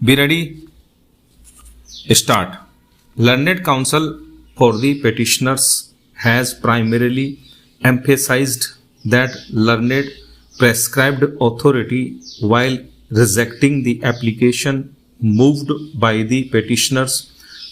Be ready? Start. Learned Counsel for the petitioners has primarily emphasized that learned prescribed authority while rejecting the application moved by the petitioners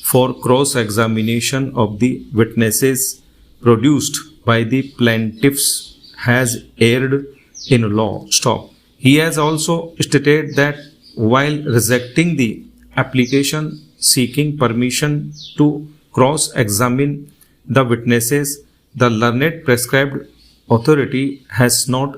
for cross-examination of the witnesses produced by the plaintiffs has erred in law. Stop. He has also stated that while rejecting the application seeking permission to cross-examine the witnesses, the learned prescribed authority has not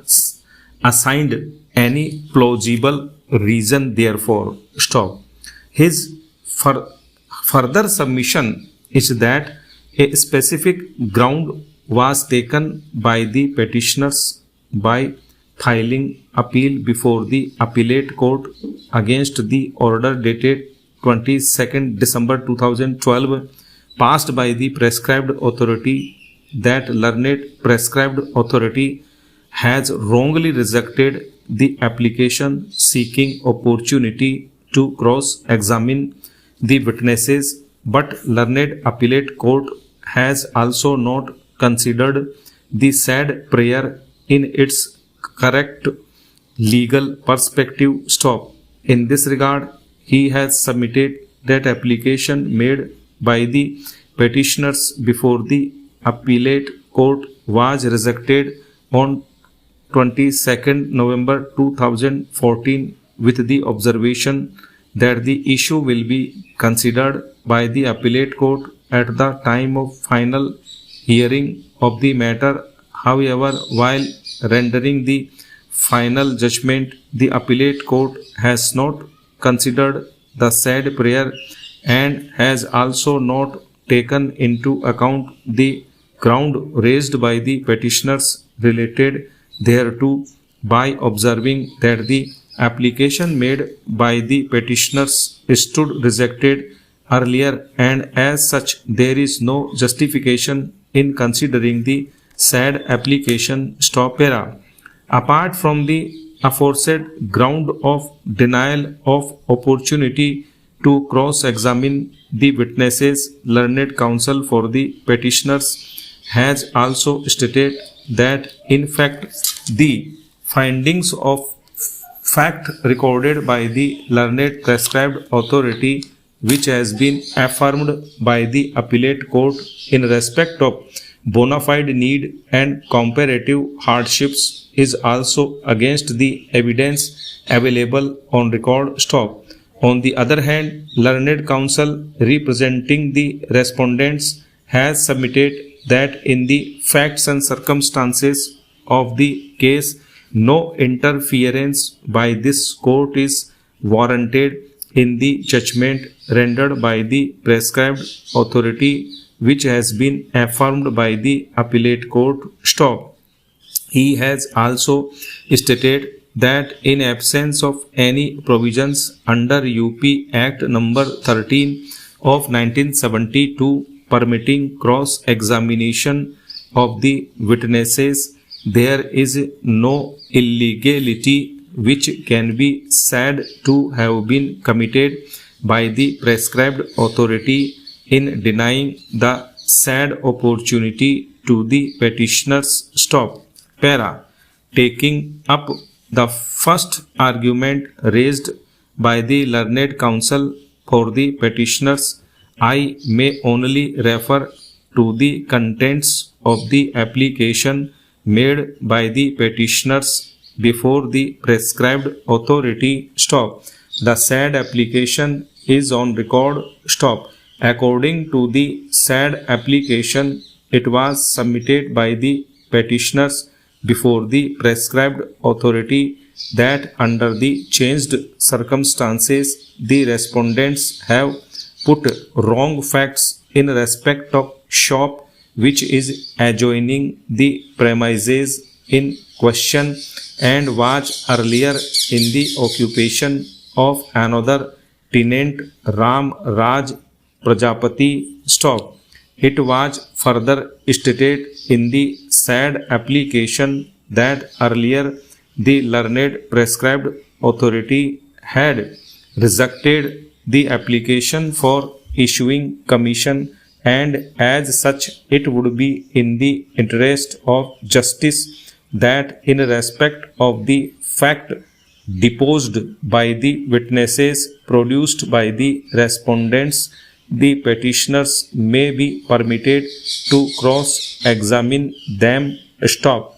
assigned any plausible reason therefore. Stop. His further submission is that a specific ground was taken by the petitioners by filing appeal before the appellate court against the order dated 22nd December 2012 passed by the prescribed authority. That learned prescribed authority has wrongly rejected the application seeking opportunity to cross-examine the witnesses, but learned appellate court has also not considered the said prayer in its correct legal perspective. Stop. In this regard, he has submitted that application made by the petitioners before the appellate court was rejected on 22nd November 2014 with the observation that the issue will be considered by the appellate court at the time of final hearing of the matter. However, while rendering the final judgment, the appellate court has not considered the said prayer and has also not taken into account the ground raised by the petitioners related thereto by observing that the application made by the petitioners stood rejected earlier, and as such there is no justification in considering the said application. Stop. Para. Apart from the aforesaid ground of denial of opportunity to cross-examine the witnesses, learned counsel for the petitioners has also stated that in fact the findings of fact recorded by the learned prescribed authority which has been affirmed by the appellate court in respect of bona fide need and comparative hardships is also against the evidence available on record. Stop. On the other hand, learned counsel representing the respondents has submitted that in the facts and circumstances of the case, no interference by this court is warranted in the judgment rendered by the prescribed authority which has been affirmed by the appellate court. Stop. He has also stated that in absence of any provisions under UP Act number 13 of 1972 permitting cross-examination of the witnesses, there is no illegality which can be said to have been committed by the prescribed authority in denying the said opportunity to the petitioners. Stop. Para. Taking up the first argument raised by the learned counsel for the petitioners, I may only refer to the contents of the application made by the petitioners before the prescribed authority. Stop. The said application is on record. Stop. According to the said application, it was submitted by the petitioners before the prescribed authority that under the changed circumstances the respondents have put wrong facts in respect of shop which is adjoining the premises in question and was earlier in the occupation of another tenant, Ram Raj Prajapati. Stop. It was further stated in the said application that earlier the learned prescribed authority had rejected the application for issuing commission, and as such it would be in the interest of justice that in respect of the fact deposed by the witnesses produced by the respondents, the petitioners may be permitted to cross examine them. Stop.